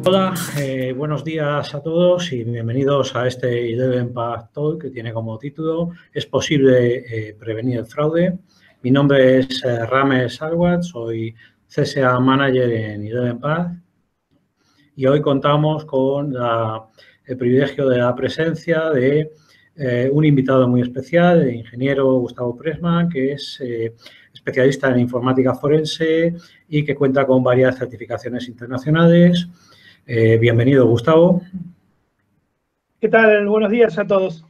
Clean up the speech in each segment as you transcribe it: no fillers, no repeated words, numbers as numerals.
Hola, buenos días a todos y bienvenidos a este IDEB Impact Talk que tiene como título ¿Es posible prevenir el fraude? Mi nombre es Rames Alwat, soy CSA Manager en IDEB Impact y hoy contamos con el privilegio de la presencia de un invitado muy especial, el ingeniero Gustavo Pressman, que es especialista en informática forense y que cuenta con varias certificaciones internacionales. Bienvenido, Gustavo. ¿Qué tal? Buenos días a todos.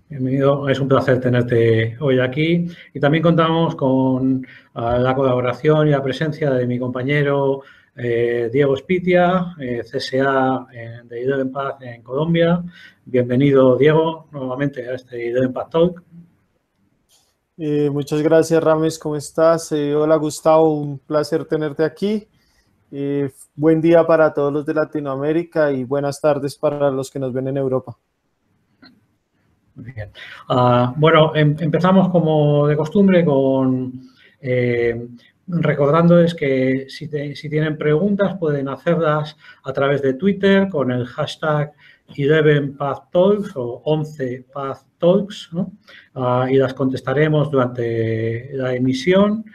Bienvenido, es un placer tenerte hoy aquí. Y también contamos con la colaboración y la presencia de mi compañero Diego Spitia, CSA de IDEB Impact en Colombia. Bienvenido, Diego, nuevamente a este IDEB Impact Talk. Muchas gracias, Rames, ¿cómo estás? Hola, Gustavo, un placer tenerte aquí. Buen día para todos los de Latinoamérica y buenas tardes para los que nos ven en Europa. Muy bien. Bueno, empezamos como de costumbre con recordándoles que si tienen preguntas pueden hacerlas a través de Twitter con el hashtag 11pathtalks o 11pathtalks, ¿no? Y las contestaremos durante la emisión.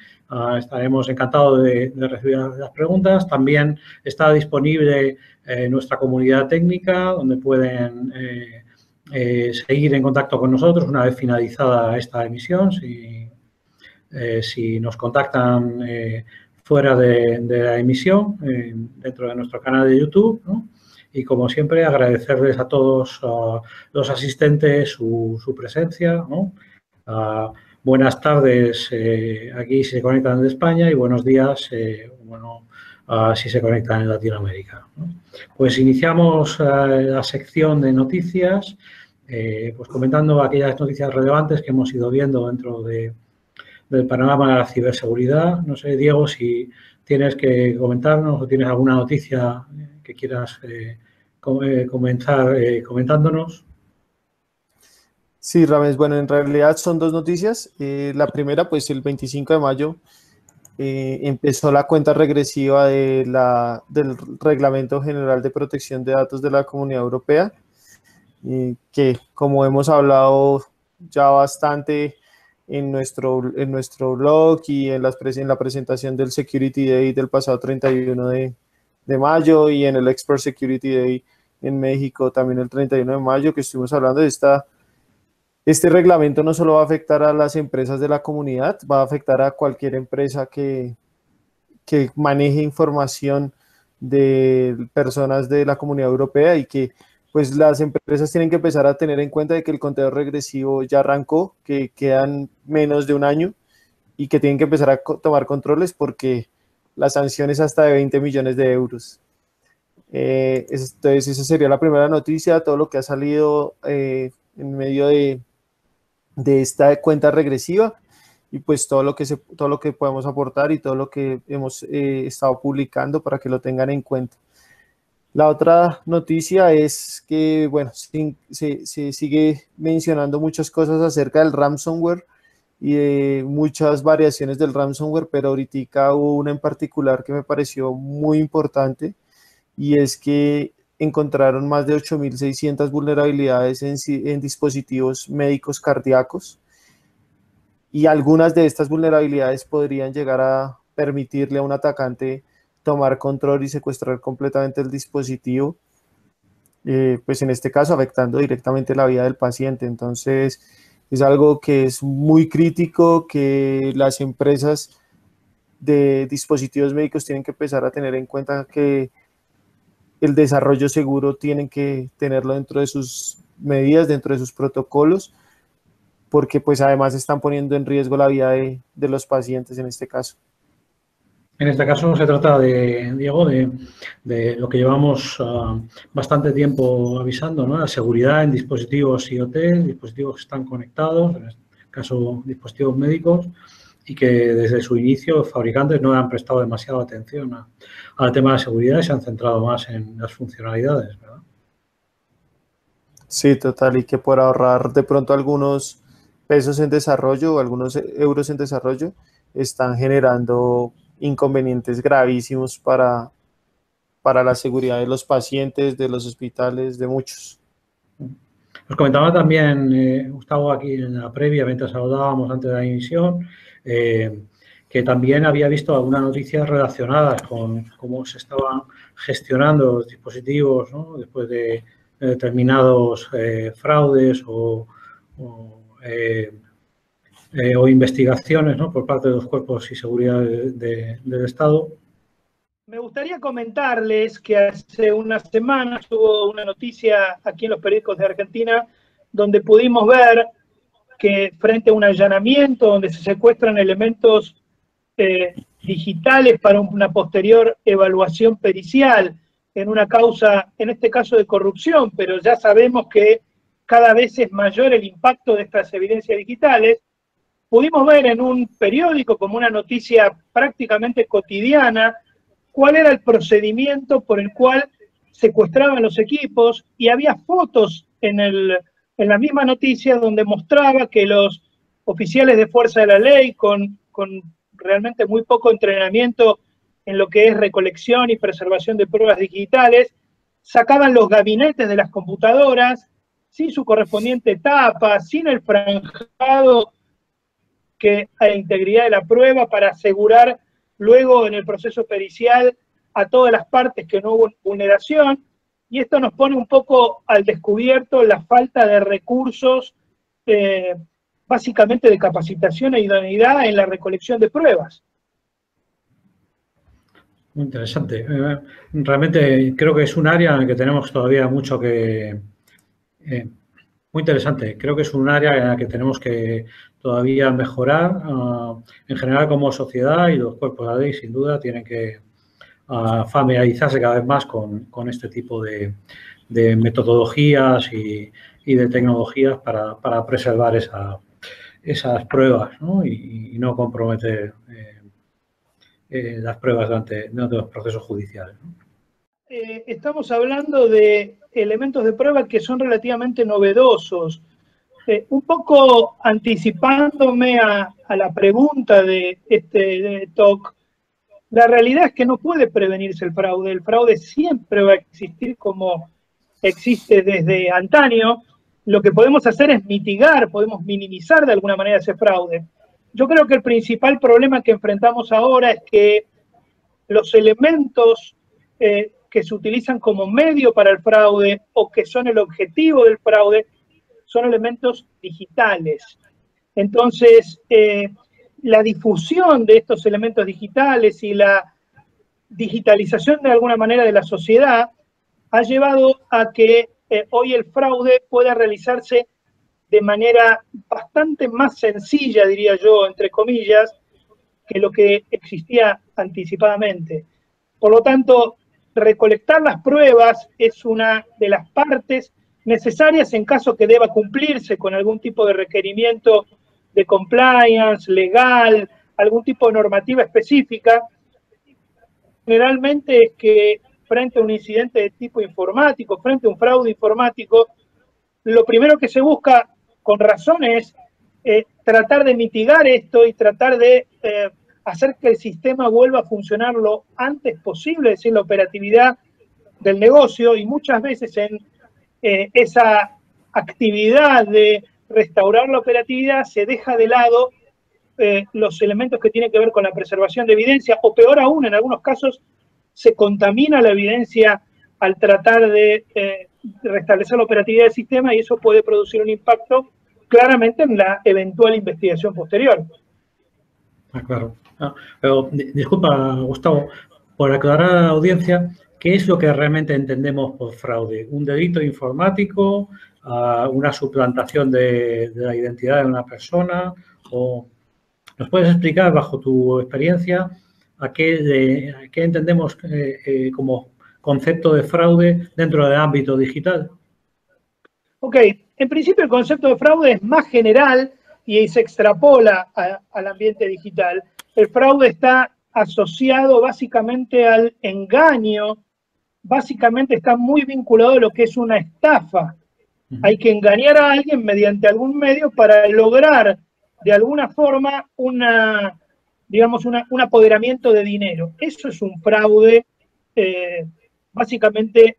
Estaremos encantados de recibir las preguntas. También está disponible nuestra comunidad técnica donde pueden seguir en contacto con nosotros una vez finalizada esta emisión. Si nos contactan fuera de la emisión, dentro de nuestro canal de YouTube, ¿no? Y como siempre, agradecerles a todos los asistentes su presencia, ¿no? Buenas tardes aquí si se conectan de España y buenos días si se conectan en Latinoamérica, ¿no? Pues iniciamos la sección de noticias, pues comentando aquellas noticias relevantes que hemos ido viendo dentro del panorama de la ciberseguridad. No sé, Diego, si tienes que comentarnos o tienes alguna noticia que quieras comenzar comentándonos. Sí, Rames, bueno, en realidad son dos noticias. La primera, pues el 25 de mayo empezó la cuenta regresiva del Reglamento General de Protección de Datos de la Comunidad Europea, que como hemos hablado ya bastante en nuestro blog y en la presentación del Security Day del pasado 31 de mayo y en el Expert Security Day en México también el 31 de mayo, que estuvimos hablando de este reglamento no solo va a afectar a las empresas de la comunidad, va a afectar a cualquier empresa que maneje información de personas de la Comunidad Europea y que pues las empresas tienen que empezar a tener en cuenta de que el conteo regresivo ya arrancó, que quedan menos de un año y que tienen que empezar a tomar controles porque la sanción es hasta de 20 millones de euros. Entonces esa sería la primera noticia, todo lo que ha salido en medio de esta cuenta regresiva y pues todo lo que podemos aportar y todo lo que hemos estado publicando para que lo tengan en cuenta. La otra noticia es que, bueno, se sigue mencionando muchas cosas acerca del ransomware y de muchas variaciones del ransomware, pero ahorita hubo una en particular que me pareció muy importante y es que encontraron más de 8.600 vulnerabilidades en dispositivos médicos cardíacos y algunas de estas vulnerabilidades podrían llegar a permitirle a un atacante tomar control y secuestrar completamente el dispositivo, pues en este caso afectando directamente la vida del paciente. Entonces es algo que es muy crítico, que las empresas de dispositivos médicos tienen que empezar a tener en cuenta que el desarrollo seguro tienen que tenerlo dentro de sus medidas, dentro de sus protocolos, porque pues además están poniendo en riesgo la vida de los pacientes en este caso. En este caso se trata Diego, de lo que llevamos bastante tiempo avisando, ¿no? La seguridad en dispositivos IoT, dispositivos que están conectados, en este caso dispositivos médicos, y que desde su inicio los fabricantes no han prestado demasiada atención al tema de la seguridad y se han centrado más en las funcionalidades, ¿verdad? Sí, total, y que por ahorrar de pronto algunos pesos en desarrollo o algunos euros en desarrollo están generando inconvenientes gravísimos para para la seguridad de los pacientes, de los hospitales, de muchos. Nos comentaba también, Gustavo, aquí en la previa, mientras saludábamos antes de la emisión, que también había visto algunas noticias relacionadas con cómo se estaban gestionando los dispositivos, ¿no?, después de determinados fraudes o investigaciones, ¿no?, por parte de los cuerpos y seguridad del Estado. Me gustaría comentarles que hace unas semanas hubo una noticia aquí en los periódicos de Argentina donde pudimos ver que frente a un allanamiento donde se secuestran elementos digitales para una posterior evaluación pericial en una causa, en este caso de corrupción, pero ya sabemos que cada vez es mayor el impacto de estas evidencias digitales, pudimos ver en un periódico como una noticia prácticamente cotidiana cuál era el procedimiento por el cual secuestraban los equipos, y había fotos en la misma noticia donde mostraba que los oficiales de fuerza de la ley con realmente muy poco entrenamiento en lo que es recolección y preservación de pruebas digitales, sacaban los gabinetes de las computadoras sin su correspondiente tapa, sin el franjado a la integridad de la prueba para asegurar luego en el proceso pericial a todas las partes que no hubo vulneración, y esto nos pone un poco al descubierto la falta de recursos, básicamente de capacitación e idoneidad en la recolección de pruebas. Muy interesante. Realmente creo que es un área en la que tenemos todavía mucho que... muy interesante. Creo que es un área en la que tenemos que todavía mejorar. En general, como sociedad, y los cuerpos de la ley, sin duda, tienen que familiarizarse cada vez más con este tipo de metodologías y de tecnologías para preservar esas pruebas, ¿no? Y no comprometer las pruebas durante los procesos judiciales, ¿no? Estamos hablando de elementos de prueba que son relativamente novedosos. Un poco anticipándome a la pregunta de este talk, la realidad es que no puede prevenirse el fraude. El fraude siempre va a existir como existe desde antaño. Lo que podemos hacer es mitigar, podemos minimizar de alguna manera ese fraude. Yo creo que el principal problema que enfrentamos ahora es que los elementos que se utilizan como medio para el fraude o que son el objetivo del fraude son elementos digitales. Entonces, la difusión de estos elementos digitales y la digitalización de alguna manera de la sociedad ha llevado a que hoy el fraude pueda realizarse de manera bastante más sencilla, diría yo, entre comillas, que lo que existía anticipadamente. Por lo tanto, recolectar las pruebas es una de las partes necesarias en caso que deba cumplirse con algún tipo de requerimiento de compliance, legal, algún tipo de normativa específica. Generalmente es que frente a un incidente de tipo informático, frente a un fraude informático, lo primero que se busca con razón es tratar de mitigar esto y tratar de hacer que el sistema vuelva a funcionar lo antes posible, es decir, la operatividad del negocio, y muchas veces en esa actividad de restaurar la operatividad se deja de lado los elementos que tienen que ver con la preservación de evidencia, o peor aún, en algunos casos se contamina la evidencia al tratar de restablecer la operatividad del sistema, y eso puede producir un impacto claramente en la eventual investigación posterior. Claro. Pero disculpa, Gustavo, por aclarar a la audiencia, ¿qué es lo que realmente entendemos por fraude? ¿Un delito informático? ¿Una suplantación de la identidad de una persona? ¿O nos puedes explicar, bajo tu experiencia, a qué entendemos como concepto de fraude dentro del ámbito digital? Ok, en principio el concepto de fraude es más general y se extrapola al ambiente digital. El fraude está asociado básicamente al engaño, básicamente está muy vinculado a lo que es una estafa. Hay que engañar a alguien mediante algún medio para lograr de alguna forma digamos un apoderamiento de dinero. Eso es un fraude básicamente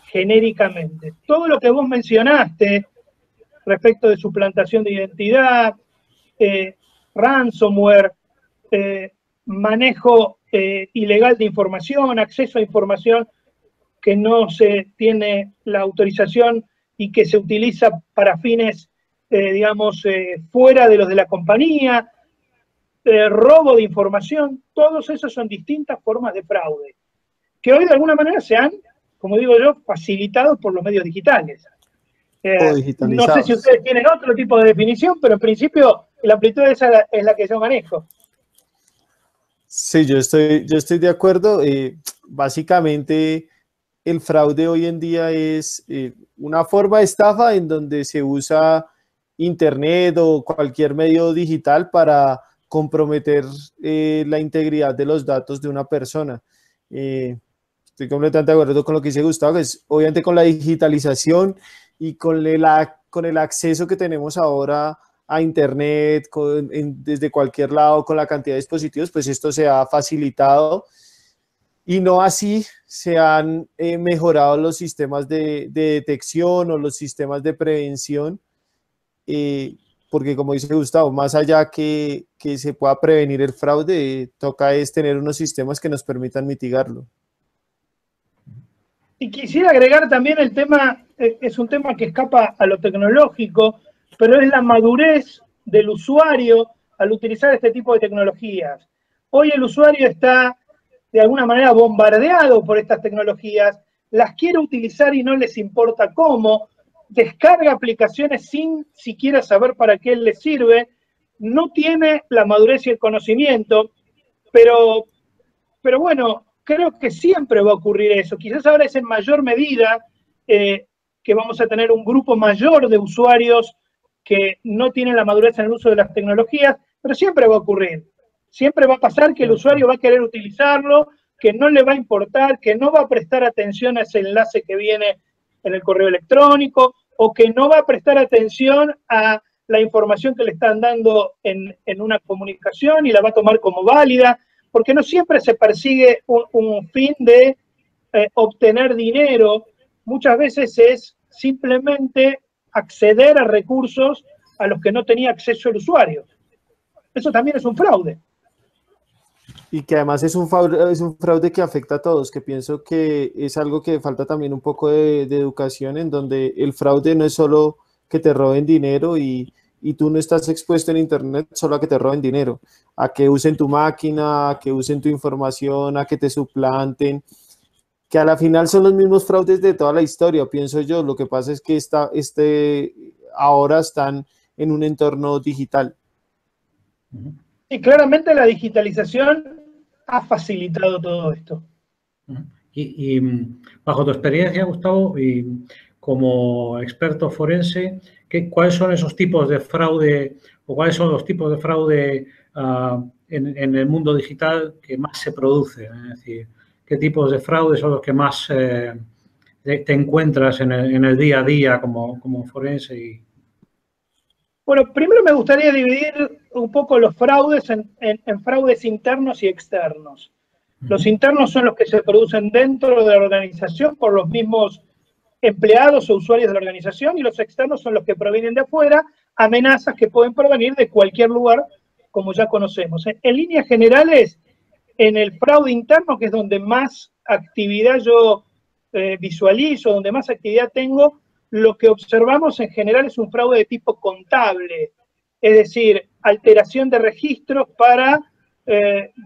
genéricamente. Todo lo que vos mencionaste respecto de suplantación de identidad, ransomware, manejo ilegal de información, acceso a información que no se tiene la autorización y que se utiliza para fines, digamos, fuera de los de la compañía, robo de información, todos esos son distintas formas de fraude, que hoy de alguna manera se han, como digo yo, facilitado por los medios digitales. O No sé digitalizados. si ustedes tienen otro tipo de definición, pero en principio la amplitud esa es la que yo manejo. Sí, yo estoy de acuerdo. Básicamente, el fraude hoy en día es una forma de estafa en donde se usa Internet o cualquier medio digital para comprometer la integridad de los datos de una persona. Estoy completamente de acuerdo con lo que dice Gustavo, que es obviamente con la digitalización y con el acceso que tenemos ahora a Internet desde cualquier lado, con la cantidad de dispositivos, pues esto se ha facilitado y no así se han mejorado los sistemas de detección o los sistemas de prevención, porque como dice Gustavo, más allá que se pueda prevenir el fraude, toca es tener unos sistemas que nos permitan mitigarlo. Y quisiera agregar también el tema, es un tema que escapa a lo tecnológico, pero es la madurez del usuario al utilizar este tipo de tecnologías. Hoy el usuario está de alguna manera bombardeado por estas tecnologías, las quiere utilizar y no les importa cómo, descarga aplicaciones sin siquiera saber para qué les sirve, no tiene la madurez y el conocimiento, pero bueno, creo que siempre va a ocurrir eso. Quizás ahora es en mayor medida que vamos a tener un grupo mayor de usuarios que no tienen la madurez en el uso de las tecnologías, pero siempre va a ocurrir. Siempre va a pasar que el usuario va a querer utilizarlo, que no le va a importar, que no va a prestar atención a ese enlace que viene en el correo electrónico, o que no va a prestar atención a la información que le están dando en una comunicación y la va a tomar como válida, porque no siempre se persigue un fin de obtener dinero, muchas veces es simplemente acceder a recursos a los que no tenía acceso el usuario. Eso también es un fraude. Y que además es un fraude que afecta a todos, que pienso que es algo que falta también un poco de educación, en donde el fraude no es solo que te roben dinero y tú no estás expuesto en Internet solo a que te roben dinero, a que usen tu máquina, a que usen tu información, a que te suplanten, que a la final son los mismos fraudes de toda la historia, pienso yo. Lo que pasa es que ahora están en un entorno digital. Y claramente la digitalización ha facilitado todo esto. Y bajo tu experiencia, Gustavo, y como experto forense, ¿cuáles son esos tipos de fraude o cuáles son los tipos de fraude en el mundo digital que más se producen? Es decir, ¿qué tipos de fraude son los que más te encuentras en el día a día como forense? Bueno, primero me gustaría dividir un poco los fraudes en fraudes internos y externos. Los internos son los que se producen dentro de la organización por los mismos empleados o usuarios de la organización, y los externos son los que provienen de afuera, amenazas que pueden provenir de cualquier lugar, como ya conocemos. En líneas generales, en el fraude interno, que es donde más actividad yo visualizo, donde más actividad tengo, lo que observamos en general es un fraude de tipo contable, es decir, alteración de registros para,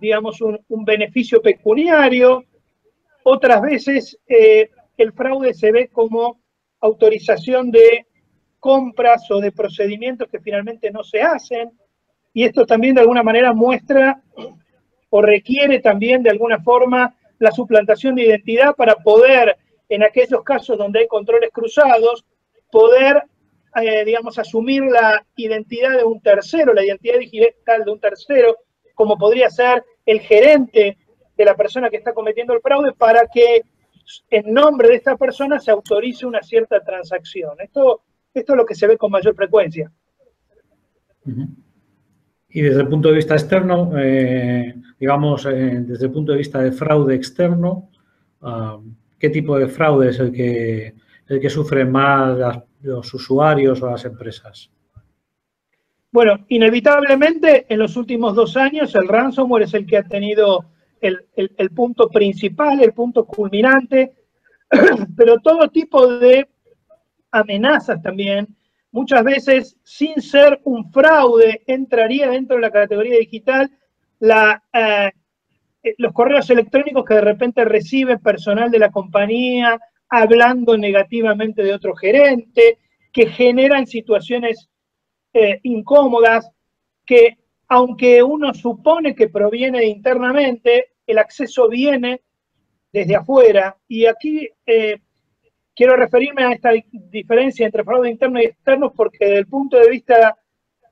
digamos, un beneficio pecuniario. Otras veces el fraude se ve como autorización de compras o de procedimientos que finalmente no se hacen, y esto también de alguna manera muestra o requiere también de alguna forma la suplantación de identidad para poder, en aquellos casos donde hay controles cruzados, poder, digamos, asumir la identidad de un tercero, la identidad digital de un tercero, como podría ser el gerente de la persona que está cometiendo el fraude, para que en nombre de esta persona se autorice una cierta transacción. Esto es lo que se ve con mayor frecuencia. Y desde el punto de vista externo, digamos, desde el punto de vista de fraude externo, qué tipo de fraude es el que sufren más los usuarios o las empresas? Bueno, inevitablemente en los últimos 2 años el ransomware es el que ha tenido el punto principal, el punto culminante, pero todo tipo de amenazas también, muchas veces sin ser un fraude, entraría dentro de la categoría digital los correos electrónicos que de repente recibe personal de la compañía hablando negativamente de otro gerente, que generan situaciones incómodas, que aunque uno supone que proviene internamente, el acceso viene desde afuera. Y aquí quiero referirme a esta diferencia entre fraude interno y externo porque desde el punto de vista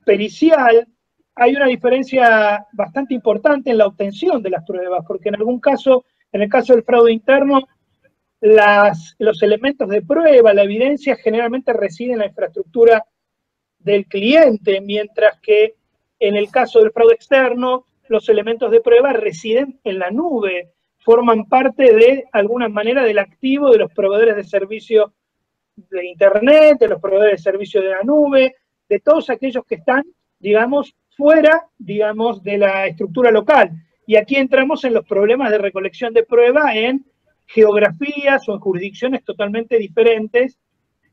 pericial hay una diferencia bastante importante en la obtención de las pruebas, porque en algún caso, en el caso del fraude interno, los elementos de prueba, la evidencia generalmente reside en la infraestructura del cliente, mientras que en el caso del fraude externo, los elementos de prueba residen en la nube, forman parte de alguna manera del activo de los proveedores de servicio de Internet, de los proveedores de servicio de la nube, de todos aquellos que están, digamos, fuera, digamos, de la estructura local. Y aquí entramos en los problemas de recolección de prueba en geografías o en jurisdicciones totalmente diferentes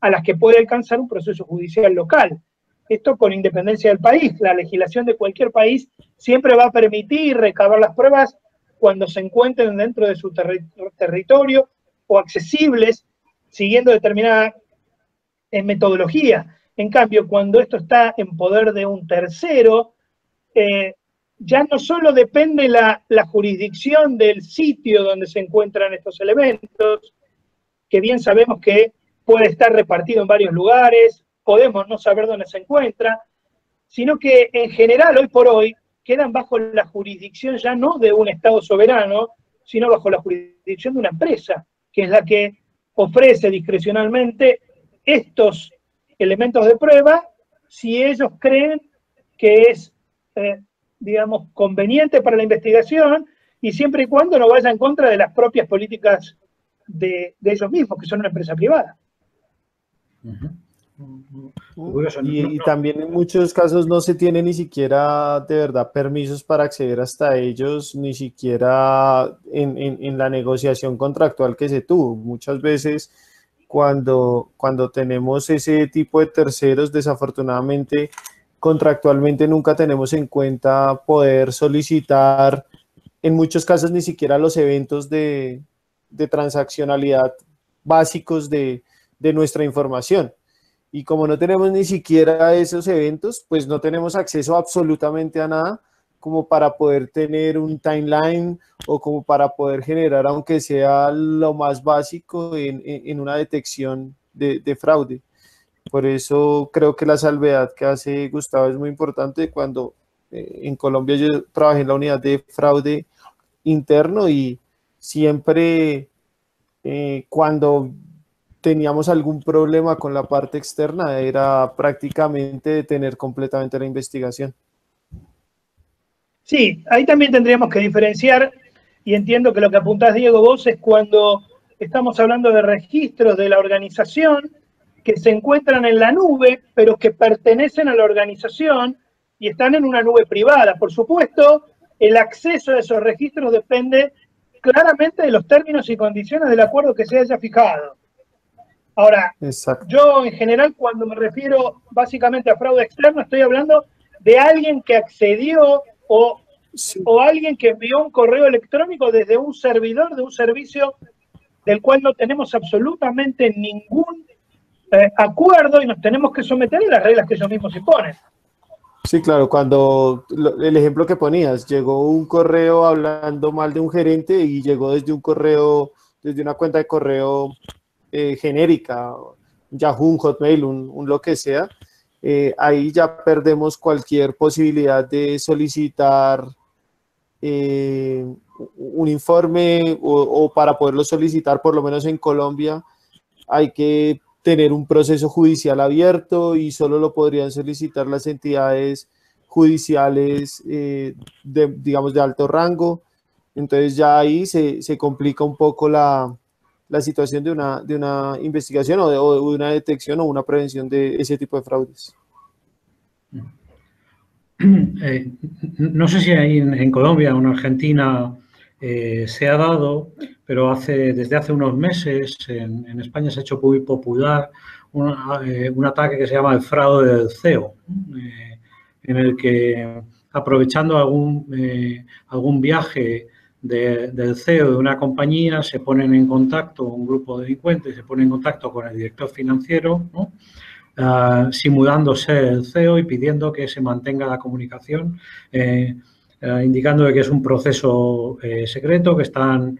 a las que puede alcanzar un proceso judicial local. Esto con independencia del país. La legislación de cualquier país siempre va a permitir recabar las pruebas cuando se encuentren dentro de su territorio o accesibles, siguiendo determinada metodología. En cambio, cuando esto está en poder de un tercero, ya no solo depende la jurisdicción del sitio donde se encuentran estos elementos, que bien sabemos que puede estar repartido en varios lugares, podemos no saber dónde se encuentra, sino que en general, hoy por hoy, quedan bajo la jurisdicción ya no de un Estado soberano, sino bajo la jurisdicción de una empresa, que es la que ofrece discrecionalmente estos elementos de prueba si ellos creen que es, digamos, conveniente para la investigación y siempre y cuando no vaya en contra de las propias políticas de ellos mismos, que son una empresa privada. Y también en muchos casos no se tiene ni siquiera de verdad permisos para acceder hasta ellos, ni siquiera en la negociación contractual que se tuvo. Muchas veces cuando tenemos ese tipo de terceros, desafortunadamente, contractualmente nunca tenemos en cuenta poder solicitar, en muchos casos ni siquiera los eventos de transaccionalidad básicos de nuestra información. Y como no tenemos ni siquiera esos eventos, pues no tenemos acceso absolutamente a nada como para poder tener un timeline o como para poder generar, aunque sea lo más básico, en una detección de fraude. Por eso creo que la salvedad que hace Gustavo es muy importante. Cuando en Colombia yo trabajé en la unidad de fraude interno y siempre cuando teníamos algún problema con la parte externa era prácticamente detener completamente la investigación. Sí, ahí también tendríamos que diferenciar, y entiendo que lo que apuntás, Diego, vos es cuando estamos hablando de registros de la organización que se encuentran en la nube, pero que pertenecen a la organización y están en una nube privada. Por supuesto, el acceso a esos registros depende claramente de los términos y condiciones del acuerdo que se haya fijado. Ahora, exacto, yo en general cuando me refiero básicamente a fraude externo estoy hablando de alguien que accedió o alguien que envió un correo electrónico desde un servidor de un servicio del cual no tenemos absolutamente ningún acuerdo y nos tenemos que someter a las reglas que ellos mismos imponen. Sí, claro, cuando el ejemplo que ponías, llegó un correo hablando mal de un gerente y llegó desde un correo, desde una cuenta de correo genérica, Yahoo, un Hotmail, un lo que sea, ahí ya perdemos cualquier posibilidad de solicitar un informe o para poderlo solicitar, por lo menos en Colombia, hay que tener un proceso judicial abierto y solo lo podrían solicitar las entidades judiciales, digamos, de alto rango. Entonces ya ahí se complica un poco la la situación de una investigación o de una detección o una prevención de ese tipo de fraudes. No sé si ahí en Colombia o en Argentina se ha dado, pero desde hace unos meses en España se ha hecho muy popular un ataque que se llama el fraude del CEO, en el que, aprovechando algún viaje del CEO de una compañía, se ponen en contacto, un grupo de delincuentes se pone en contacto con el director financiero, ¿no? Simulándose el CEO y pidiendo que se mantenga la comunicación, indicando que es un proceso secreto, que están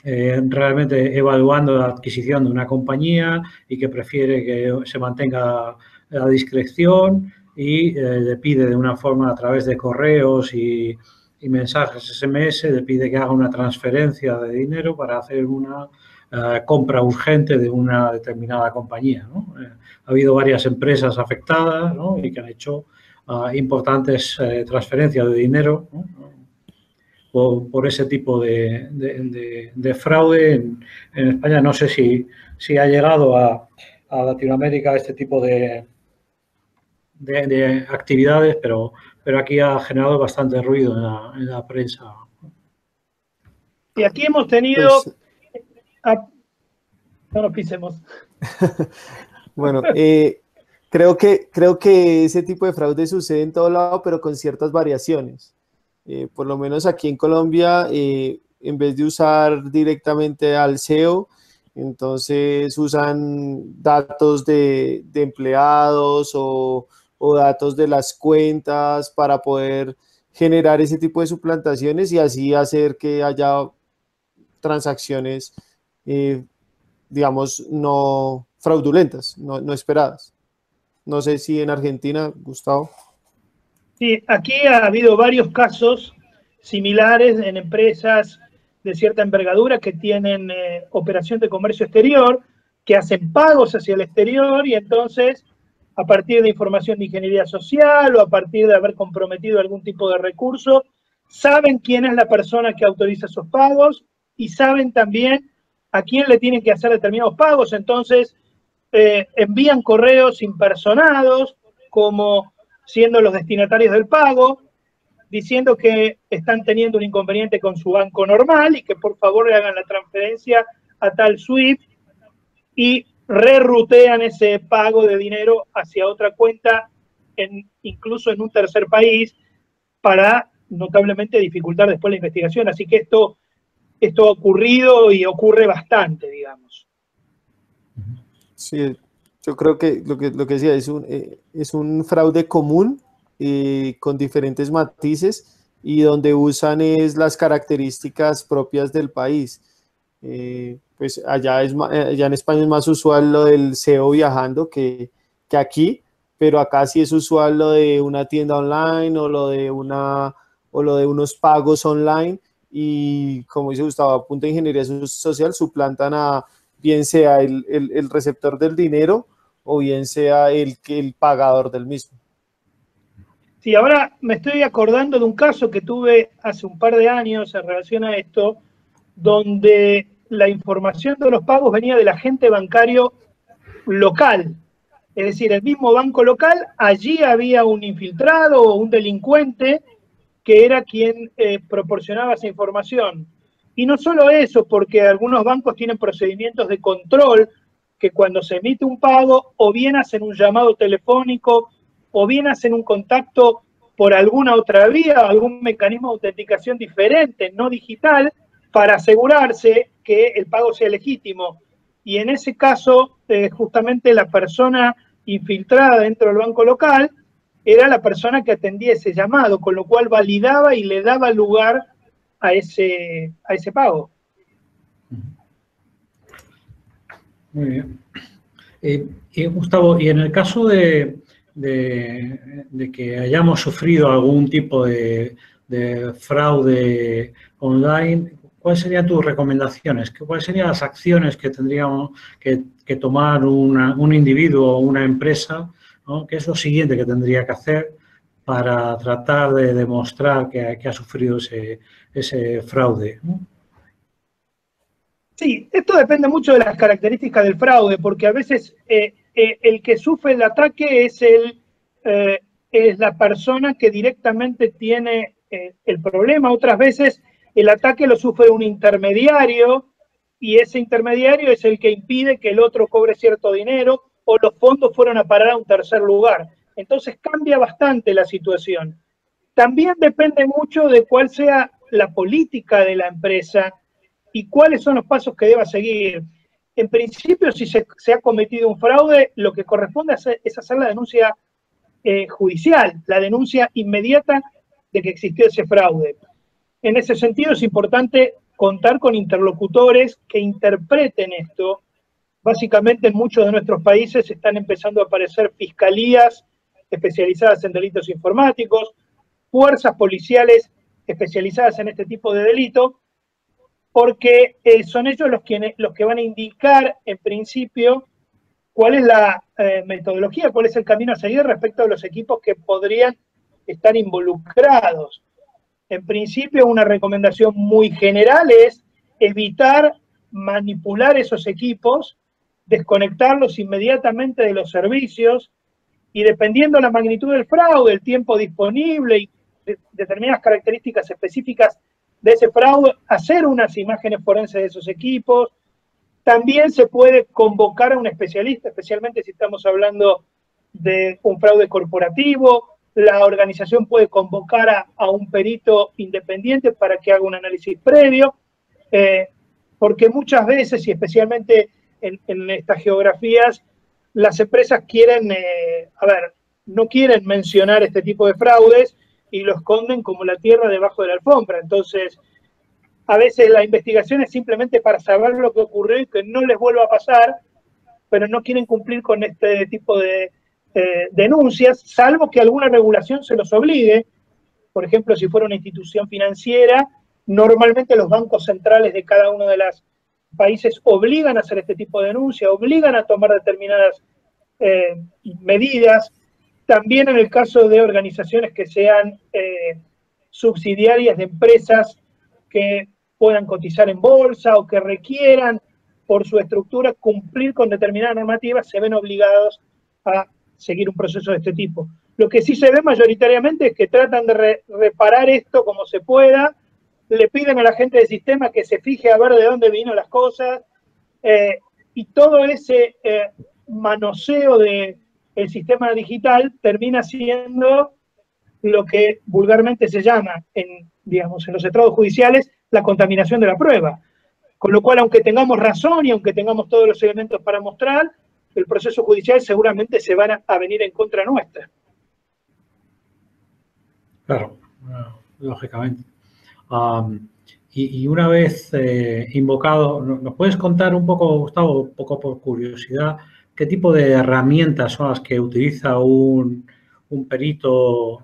realmente evaluando la adquisición de una compañía y que prefiere que se mantenga la discreción y le pide de una forma a través de correos y mensajes SMS, le pide que haga una transferencia de dinero para hacer una compra urgente de una determinada compañía, ¿no? Ha habido varias empresas afectadas, ¿no? Y que han hecho importantes transferencias de dinero, ¿no? por ese tipo de fraude en España. No sé si ha llegado a Latinoamérica este tipo de actividades, pero aquí ha generado bastante ruido en la prensa. Y aquí hemos tenido... Pues, no nos pisemos. bueno, creo que ese tipo de fraude sucede en todo lado, pero con ciertas variaciones. Por lo menos aquí en Colombia, en vez de usar directamente al CEO, entonces usan datos de empleados o datos de las cuentas para poder generar ese tipo de suplantaciones y así hacer que haya transacciones, digamos, no fraudulentas, no esperadas. No sé si en Argentina, Gustavo. Sí, aquí ha habido varios casos similares en empresas de cierta envergadura que tienen operación de comercio exterior, que hacen pagos hacia el exterior y entonces, a partir de información de ingeniería social o a partir de haber comprometido algún tipo de recurso, saben quién es la persona que autoriza esos pagos y saben también a quién le tienen que hacer determinados pagos. Entonces, envían correos impersonados como siendo los destinatarios del pago, diciendo que están teniendo un inconveniente con su banco normal y que por favor le hagan la transferencia a tal SWIFT y rerutean ese pago de dinero hacia otra cuenta, incluso en un tercer país, para notablemente dificultar después la investigación. Así que esto ha ocurrido y ocurre bastante, digamos. Sí, yo creo que lo que decía es un fraude común con diferentes matices y donde usan es las características propias del país. Pues allá en España es más usual lo del CEO viajando que aquí, pero acá sí es usual lo de una tienda online o lo de unos pagos online y como dice Gustavo, a punto de ingeniería social suplantan a bien sea el receptor del dinero o bien sea el pagador del mismo. Sí, ahora me estoy acordando de un caso que tuve hace un par de años en relación a esto, donde la información de los pagos venía del agente bancario local. Es decir, el mismo banco local, allí había un infiltrado o un delincuente que era quien proporcionaba esa información. Y no solo eso, porque algunos bancos tienen procedimientos de control que cuando se emite un pago o bien hacen un llamado telefónico o bien hacen un contacto por alguna otra vía, algún mecanismo de autenticación diferente, no digital, para asegurarse que el pago sea legítimo. Y en ese caso, justamente la persona infiltrada dentro del banco local era la persona que atendía ese llamado, con lo cual validaba y le daba lugar a ese pago. Muy bien. Y Gustavo, y en el caso de que hayamos sufrido algún tipo de fraude online, ¿cuáles serían tus recomendaciones? ¿Cuáles serían las acciones que tendríamos que tomar un individuo o una empresa, ¿no? ¿Qué es lo siguiente que tendría que hacer para tratar de demostrar que ha sufrido ese fraude, ¿no? Sí, esto depende mucho de las características del fraude, porque a veces el que sufre el ataque es la persona que directamente tiene el problema. Otras veces el ataque lo sufre un intermediario y ese intermediario es el que impide que el otro cobre cierto dinero o los fondos fueron a parar a un tercer lugar. Entonces cambia bastante la situación. También depende mucho de cuál sea la política de la empresa y cuáles son los pasos que deba seguir. En principio, si se ha cometido un fraude, lo que corresponde es hacer la denuncia judicial, la denuncia inmediata de que existió ese fraude. En ese sentido, es importante contar con interlocutores que interpreten esto. Básicamente, en muchos de nuestros países están empezando a aparecer fiscalías especializadas en delitos informáticos, fuerzas policiales especializadas en este tipo de delito, porque son ellos los que van a indicar, en principio, cuál es la metodología, cuál es el camino a seguir respecto a los equipos que podrían estar involucrados. En principio, una recomendación muy general es evitar manipular esos equipos, desconectarlos inmediatamente de los servicios y dependiendo de la magnitud del fraude, el tiempo disponible y determinadas características específicas de ese fraude, hacer unas imágenes forenses de esos equipos. También se puede convocar a un especialista, especialmente si estamos hablando de un fraude corporativo. La organización puede convocar a un perito independiente para que haga un análisis previo, porque muchas veces, y especialmente en estas geografías, las empresas quieren, no quieren mencionar este tipo de fraudes y lo esconden como la tierra debajo de la alfombra. Entonces, a veces la investigación es simplemente para saber lo que ocurrió y que no les vuelva a pasar, pero no quieren cumplir con este tipo de denuncias, salvo que alguna regulación se los obligue. Por ejemplo, si fuera una institución financiera, normalmente los bancos centrales de cada uno de los países obligan a hacer este tipo de denuncia, obligan a tomar determinadas medidas. También en el caso de organizaciones que sean subsidiarias de empresas que puedan cotizar en bolsa o que requieran por su estructura cumplir con determinadas normativas, se ven obligados a seguir un proceso de este tipo. Lo que sí se ve mayoritariamente es que tratan de reparar esto como se pueda, le piden a la gente del sistema que se fije a ver de dónde vino las cosas, y todo ese manoseo del sistema digital termina siendo lo que vulgarmente se llama, en los estrados judiciales, la contaminación de la prueba. Con lo cual, aunque tengamos razón y aunque tengamos todos los elementos para mostrar, el proceso judicial seguramente se van a venir en contra nuestra. Claro, lógicamente. Y una vez invocado, ¿nos puedes contar un poco, Gustavo, un poco por curiosidad, qué tipo de herramientas son las que utiliza un perito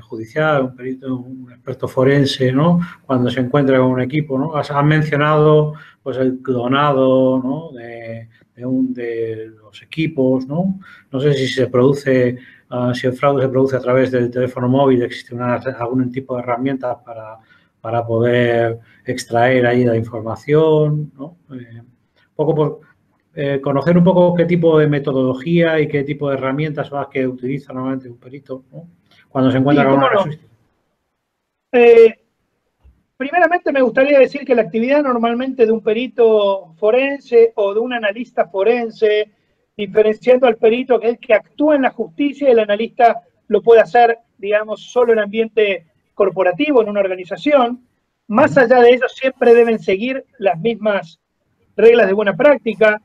judicial, un experto forense, ¿no? Cuando se encuentra con un equipo, ¿no? Has mencionado pues el clonado, ¿no? de los equipos, ¿no? No sé si se produce, si el fraude se produce a través del teléfono móvil, existe algún tipo de herramienta para poder extraer ahí la información, ¿no? Un poco por conocer un poco qué tipo de metodología y qué tipo de herramientas son las que utiliza normalmente un perito, ¿no? Cuando se encuentra con una casuística. Primeramente me gustaría decir que la actividad normalmente de un perito forense o de un analista forense, diferenciando al perito que es el que actúa en la justicia, el analista lo puede hacer, digamos, solo en ambiente corporativo, en una organización. Más allá de ello, siempre deben seguir las mismas reglas de buena práctica.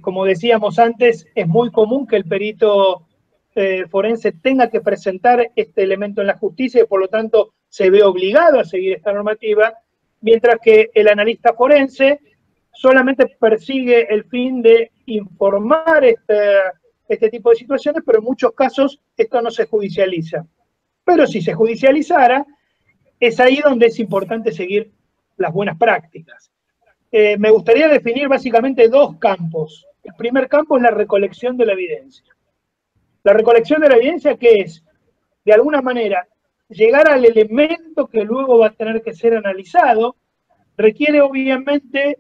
Como decíamos antes, es muy común que el perito forense tenga que presentar este elemento en la justicia y por lo tanto se ve obligado a seguir esta normativa, mientras que el analista forense solamente persigue el fin de informar este tipo de situaciones, pero en muchos casos esto no se judicializa. Pero si se judicializara, es ahí donde es importante seguir las buenas prácticas. Me gustaría definir básicamente dos campos. El primer campo es la recolección de la evidencia. La recolección de la evidencia, ¿qué es? De alguna manera, llegar al elemento que luego va a tener que ser analizado, requiere obviamente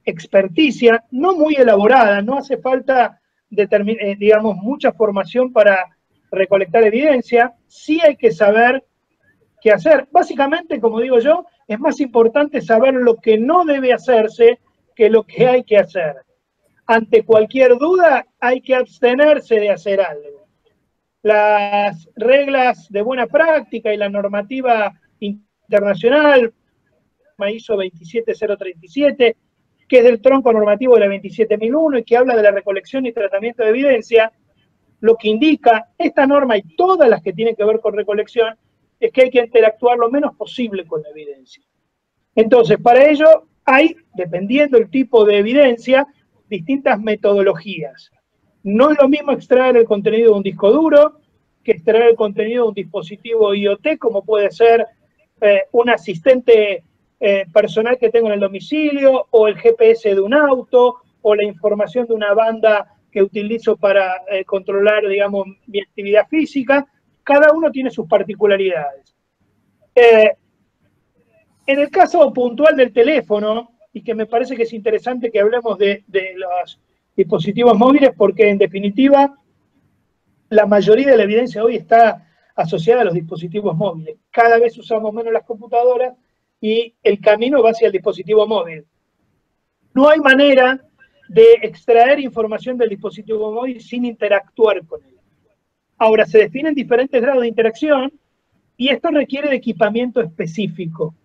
experticia, no muy elaborada, no hace falta, digamos, mucha formación para recolectar evidencia, sí hay que saber qué hacer. Básicamente, como digo yo, es más importante saber lo que no debe hacerse que lo que hay que hacer. Ante cualquier duda, hay que abstenerse de hacer algo. Las reglas de buena práctica y la normativa internacional, ISO 27037, que es del tronco normativo de la 27001 y que habla de la recolección y tratamiento de evidencia, lo que indica esta norma y todas las que tienen que ver con recolección es que hay que interactuar lo menos posible con la evidencia. Entonces, para ello hay, dependiendo del tipo de evidencia, distintas metodologías. No es lo mismo extraer el contenido de un disco duro que extraer el contenido de un dispositivo IoT, como puede ser un asistente personal que tengo en el domicilio, o el GPS de un auto, o la información de una banda que utilizo para controlar, digamos, mi actividad física. Cada uno tiene sus particularidades. En el caso puntual del teléfono, y que me parece que es interesante que hablemos de los dispositivos móviles, porque en definitiva la mayoría de la evidencia hoy está asociada a los dispositivos móviles. Cada vez usamos menos las computadoras y el camino va hacia el dispositivo móvil. No hay manera de extraer información del dispositivo móvil sin interactuar con él. Ahora, se definen diferentes grados de interacción y esto requiere de equipamiento específico.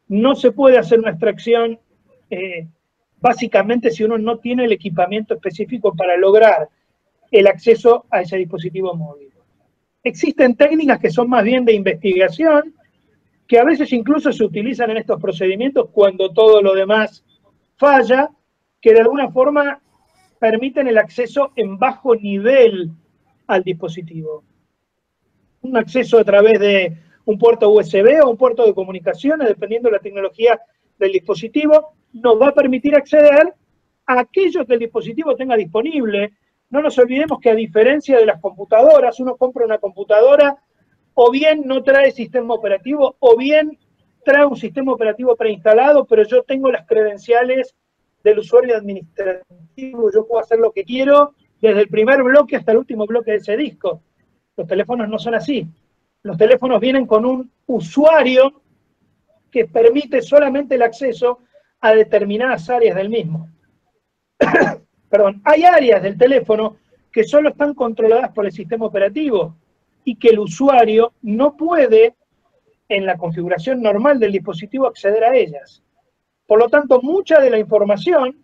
No se puede hacer una extracción básicamente si uno no tiene el equipamiento específico para lograr el acceso a ese dispositivo móvil. Existen técnicas que son más bien de investigación, que a veces incluso se utilizan en estos procedimientos cuando todo lo demás falla, que de alguna forma permiten el acceso en bajo nivel al dispositivo. Un acceso a través de un puerto USB o un puerto de comunicaciones, dependiendo de la tecnología del dispositivo, nos va a permitir acceder a aquello que el dispositivo tenga disponible. No nos olvidemos que a diferencia de las computadoras, uno compra una computadora, o bien no trae sistema operativo, o bien trae un sistema operativo preinstalado, pero yo tengo las credenciales del usuario administrativo, yo puedo hacer lo que quiero desde el primer bloque hasta el último bloque de ese disco. Los teléfonos no son así. Los teléfonos vienen con un usuario que permite solamente el acceso a determinadas áreas del mismo. Perdón, hay áreas del teléfono que solo están controladas por el sistema operativo y que el usuario no puede, en la configuración normal del dispositivo, acceder a ellas. Por lo tanto, mucha de la información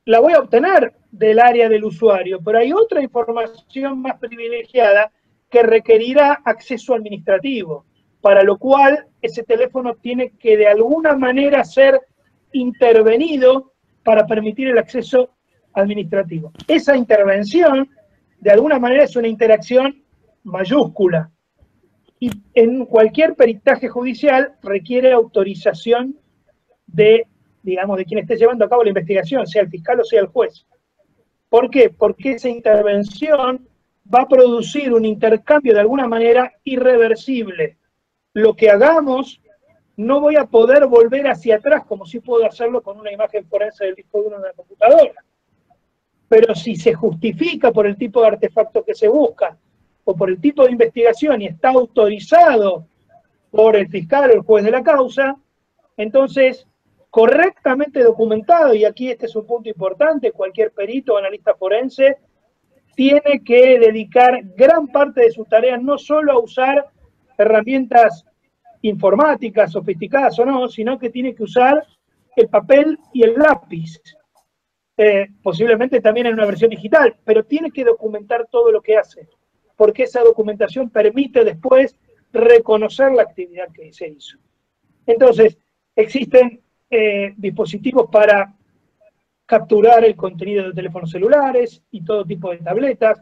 la voy a obtener del área del usuario, pero hay otra información más privilegiada que requerirá acceso administrativo, para lo cual ese teléfono tiene que de alguna manera ser intervenido para permitir el acceso administrativo. Esa intervención, de alguna manera, es una interacción mayúscula. Y en cualquier peritaje judicial requiere autorización de, digamos, de quien esté llevando a cabo la investigación, sea el fiscal o sea el juez. ¿Por qué? Porque esa intervención va a producir un intercambio de alguna manera irreversible. Lo que hagamos, no voy a poder volver hacia atrás como si puedo hacerlo con una imagen forense del disco duro de una computadora. Pero si se justifica por el tipo de artefacto que se busca o por el tipo de investigación y está autorizado por el fiscal o el juez de la causa, entonces, correctamente documentado, y aquí este es un punto importante, cualquier perito o analista forense tiene que dedicar gran parte de su tarea no solo a usar herramientas informáticas, sofisticadas o no, sino que tiene que usar el papel y el lápiz. Posiblemente también en una versión digital, pero tiene que documentar todo lo que hace, porque esa documentación permite después reconocer la actividad que se hizo. Entonces, existen dispositivos para capturar el contenido de teléfonos celulares y todo tipo de tabletas.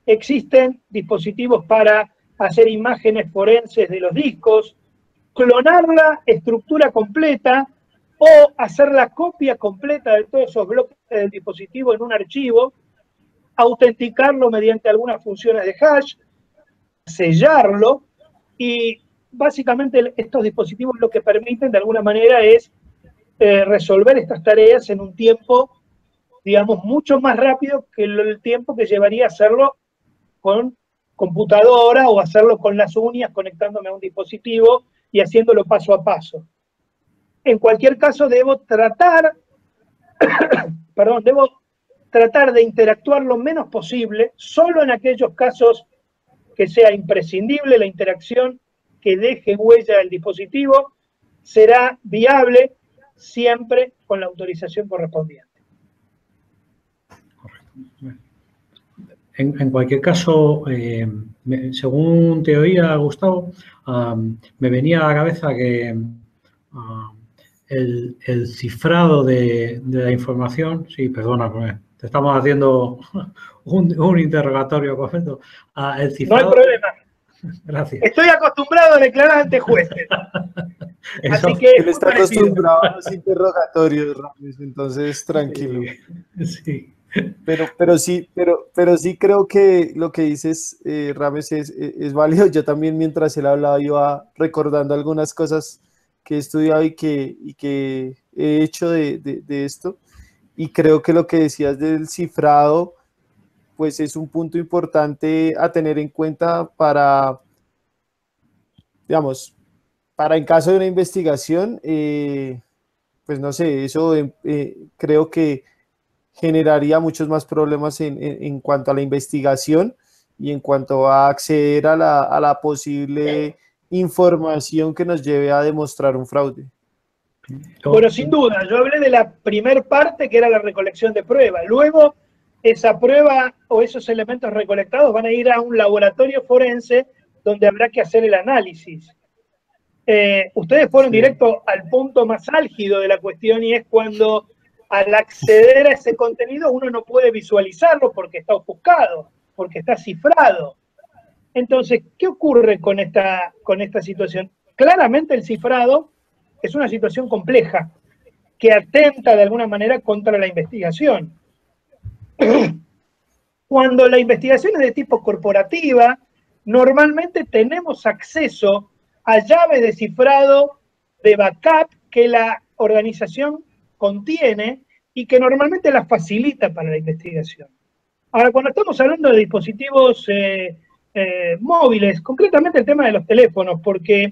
Existen dispositivos para hacer imágenes forenses de los discos, clonar la estructura completa o hacer la copia completa de todos esos bloques del dispositivo en un archivo, autenticarlo mediante algunas funciones de hash, sellarlo, y básicamente estos dispositivos lo que permiten de alguna manera es resolver estas tareas en un tiempo, digamos, mucho más rápido que el tiempo que llevaría hacerlo con computadora o hacerlo con las uñas, conectándome a un dispositivo y haciéndolo paso a paso. En cualquier caso, debo tratar de interactuar lo menos posible, solo en aquellos casos que sea imprescindible la interacción, que deje huella el dispositivo, será viable siempre con la autorización correspondiente. En cualquier caso, según te oía, Gustavo, me venía a la cabeza que el cifrado de la información, sí, perdona, te estamos haciendo un interrogatorio correcto. El cifrado, no hay problema. Gracias. Estoy acostumbrado a declarar ante jueces. Así que él está acostumbrado a los interrogatorios, Rames, entonces tranquilo. Sí. Pero sí creo que lo que dices, Rames, es válido. Yo también, mientras él hablaba, iba recordando algunas cosas que he estudiado y que he hecho de esto. Y creo que lo que decías del cifrado, pues es un punto importante a tener en cuenta para, digamos, para en caso de una investigación, pues no sé, eso creo que generaría muchos más problemas en cuanto a la investigación y en cuanto a acceder a la posible información que nos lleve a demostrar un fraude. Bueno, sin duda, yo hablé de la primer parte, que era la recolección de pruebas. Luego, esa prueba o esos elementos recolectados van a ir a un laboratorio forense donde habrá que hacer el análisis. Ustedes fueron directo al punto más álgido de la cuestión, y es cuando al acceder a ese contenido uno no puede visualizarlo porque está ofuscado, porque está cifrado. Entonces, ¿qué ocurre con esta situación? Claramente el cifrado es una situación compleja que atenta de alguna manera contra la investigación. Cuando la investigación es de tipo corporativa, normalmente tenemos acceso a llaves de cifrado de backup que la organización contiene y que normalmente las facilita para la investigación. Ahora, cuando estamos hablando de dispositivos móviles, concretamente el tema de los teléfonos, porque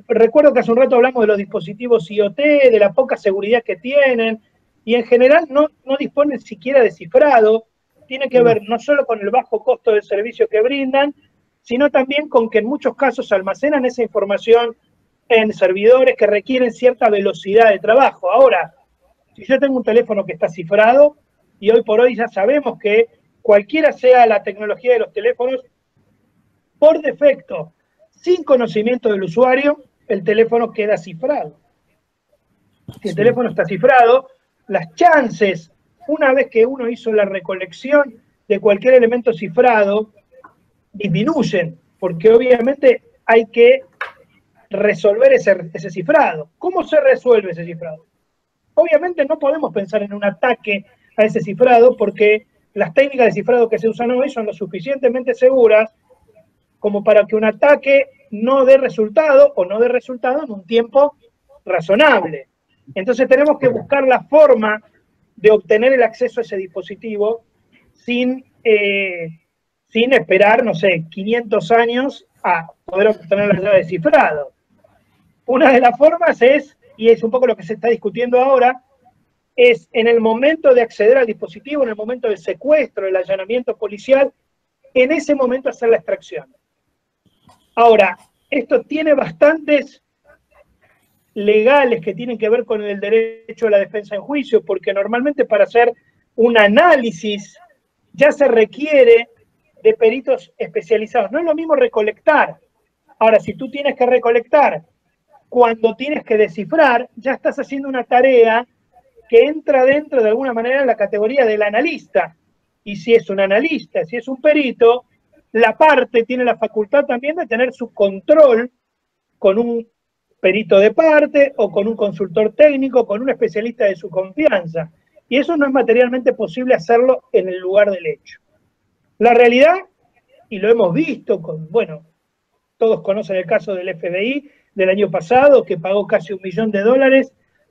recuerdo que hace un rato hablamos de los dispositivos IoT, de la poca seguridad que tienen, y en general no disponen siquiera de cifrado. Tiene que ver no solo con el bajo costo del servicio que brindan, sino también con que en muchos casos almacenan esa información en servidores que requieren cierta velocidad de trabajo. Ahora, si yo tengo un teléfono que está cifrado, y hoy por hoy ya sabemos que cualquiera sea la tecnología de los teléfonos, por defecto, sin conocimiento del usuario, el teléfono queda cifrado. Si el teléfono está cifrado, las chances, una vez que uno hizo la recolección de cualquier elemento cifrado, disminuyen, porque obviamente hay que resolver ese cifrado. ¿Cómo se resuelve ese cifrado? Obviamente no podemos pensar en un ataque a ese cifrado, porque las técnicas de cifrado que se usan hoy son lo suficientemente seguras como para que un ataque no dé resultado o no dé resultado en un tiempo razonable. Entonces tenemos que buscar la forma de obtener el acceso a ese dispositivo sin esperar, no sé, 500 años a poder obtener la llave de cifrado. Una de las formas es, y es un poco lo que se está discutiendo ahora, es en el momento de acceder al dispositivo, en el momento del secuestro, del allanamiento policial, en ese momento hacer la extracción. Ahora, esto tiene bastantes legales que tienen que ver con el derecho a la defensa en juicio, porque normalmente para hacer un análisis ya se requiere de peritos especializados. No es lo mismo recolectar. Ahora, si tú tienes que recolectar cuando tienes que descifrar, ya estás haciendo una tarea que entra dentro de alguna manera en la categoría del analista. Y si es un analista, si es un perito, la parte tiene la facultad también de tener su control con un perito de parte o con un consultor técnico, con un especialista de su confianza. Y eso no es materialmente posible hacerlo en el lugar del hecho. La realidad, y lo hemos visto bueno, todos conocen el caso del FBI del año pasado, que pagó casi $1 millón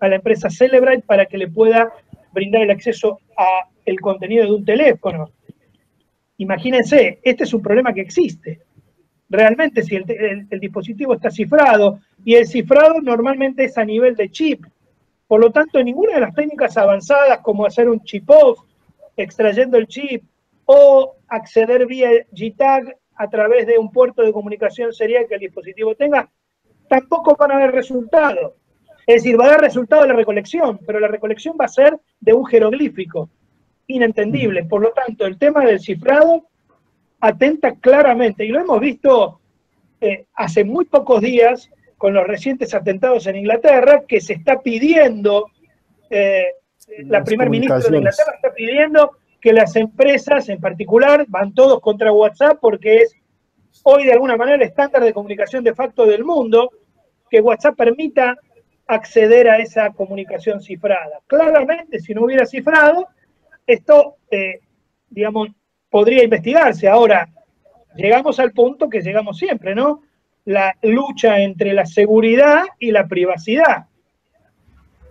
a la empresa Cellebrite para que le pueda brindar el acceso a el contenido de un teléfono. Imagínense, este es un problema que existe. Realmente, si el dispositivo está cifrado, y el cifrado normalmente es a nivel de chip, por lo tanto, ninguna de las técnicas avanzadas como hacer un chip-off, extrayendo el chip, o acceder vía JTAG a través de un puerto de comunicación serial que el dispositivo tenga, tampoco van a dar resultado. Es decir, va a dar resultado la recolección, pero la recolección va a ser de un jeroglífico, inentendible. Por lo tanto, el tema del cifrado atenta claramente, y lo hemos visto hace muy pocos días con los recientes atentados en Inglaterra, que se está pidiendo, la primer ministra de Inglaterra está pidiendo que las empresas en particular van todos contra WhatsApp porque es hoy de alguna manera el estándar de comunicación de facto del mundo, que WhatsApp permita acceder a esa comunicación cifrada. Claramente, si no hubiera cifrado, esto, digamos, podría investigarse. Ahora, llegamos al punto que llegamos siempre, ¿no? La lucha entre la seguridad y la privacidad,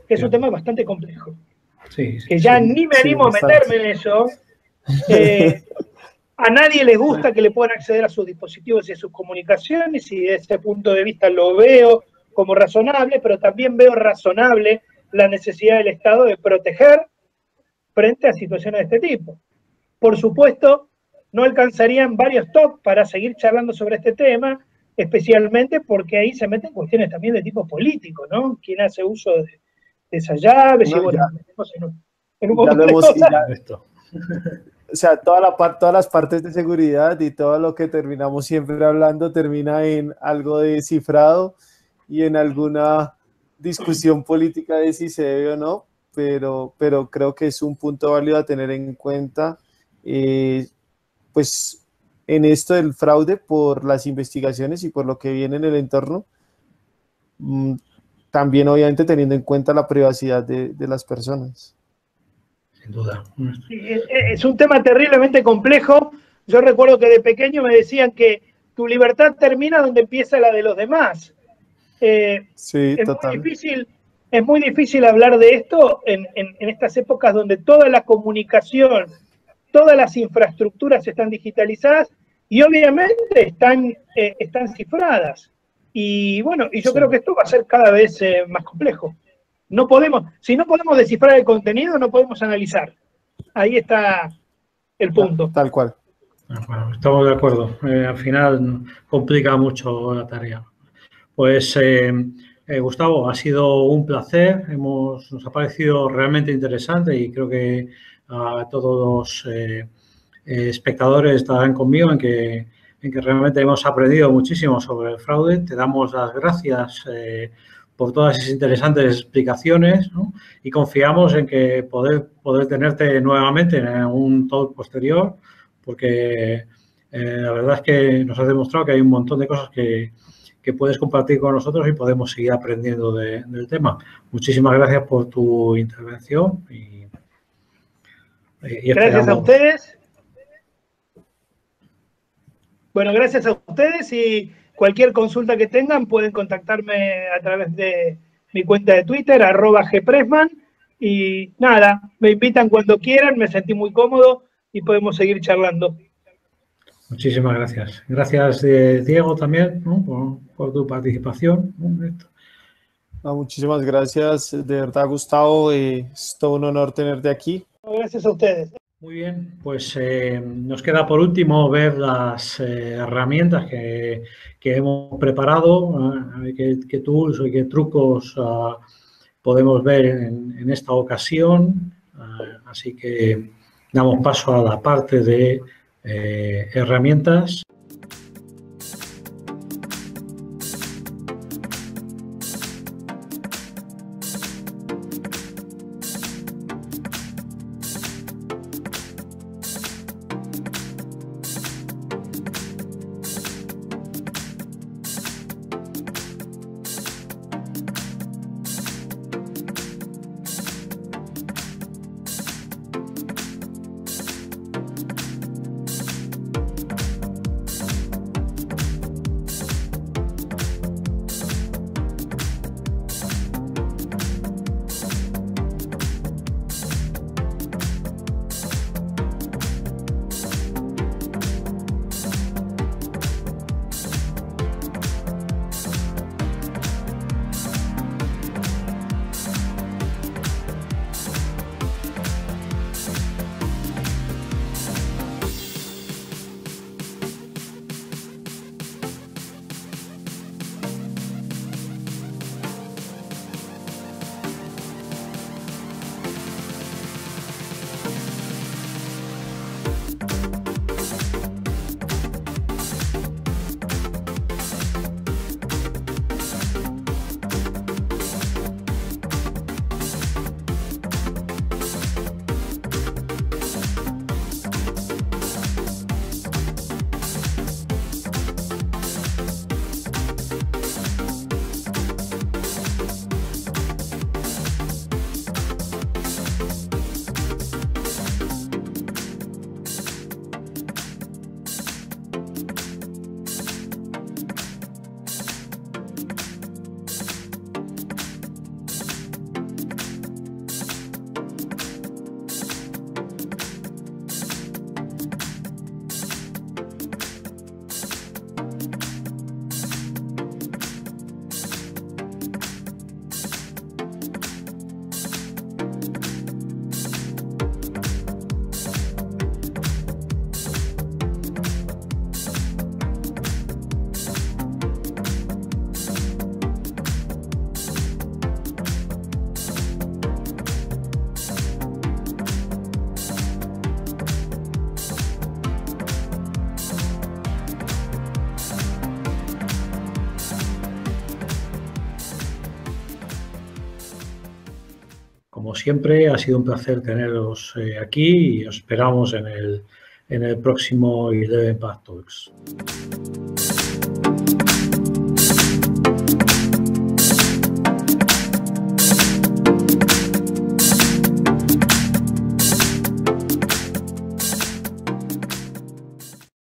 que es un tema bastante complejo. Sí, que ya ni me animo a meterme en eso. A nadie le gusta que le puedan acceder a sus dispositivos y a sus comunicaciones, y desde ese punto de vista lo veo como razonable, pero también veo razonable la necesidad del Estado de proteger frente a situaciones de este tipo. Por supuesto, no alcanzarían varios talks para seguir charlando sobre este tema, especialmente porque ahí se meten cuestiones también de tipo político, ¿no? ¿Quién hace uso de esas llaves? No, y bueno, ya, metemos en un montón de cosas. O sea, todas las partes de seguridad y todo lo que terminamos siempre hablando termina en algo de cifrado y en alguna discusión política de si se debe o no, pero creo que es un punto válido a tener en cuenta, pues en esto del fraude, por las investigaciones y por lo que viene en el entorno, también obviamente teniendo en cuenta la privacidad de las personas. Sin duda. Sí, es un tema terriblemente complejo. Yo recuerdo que de pequeño me decían que tu libertad termina donde empieza la de los demás. Sí, es total. muy difícil hablar de esto en estas épocas donde toda la comunicación, todas las infraestructuras están digitalizadas y obviamente están cifradas. Y bueno, y yo creo que esto va a ser cada vez más complejo. Si no podemos descifrar el contenido, no podemos analizar. Ahí está el punto. Tal cual. Bueno, estamos de acuerdo. Al final complica mucho la tarea. Pues Gustavo, ha sido un placer. Nos ha parecido realmente interesante y creo que a todos los espectadores estarán conmigo en que realmente hemos aprendido muchísimo sobre el fraude. Te damos las gracias por todas esas interesantes explicaciones, ¿no? Y confiamos en que poder tenerte nuevamente en un talk posterior, porque la verdad es que nos has demostrado que hay un montón de cosas que puedes compartir con nosotros y podemos seguir aprendiendo del tema. Muchísimas gracias por tu intervención y gracias a ustedes. Bueno, gracias a ustedes y cualquier consulta que tengan pueden contactarme a través de mi cuenta de Twitter, @gpressman, y nada, me invitan cuando quieran, me sentí muy cómodo y podemos seguir charlando. Muchísimas gracias. Gracias, Diego, también, ¿no? por tu participación, ¿no? Muchísimas gracias, de verdad, Gustavo, es todo un honor tenerte aquí. Gracias a ustedes. Muy bien, pues nos queda por último ver las herramientas que hemos preparado, qué tools y qué trucos podemos ver en esta ocasión. Así que damos paso a la parte de herramientas. Como siempre, ha sido un placer teneros aquí y os esperamos en el próximo IDEV Impact Talks.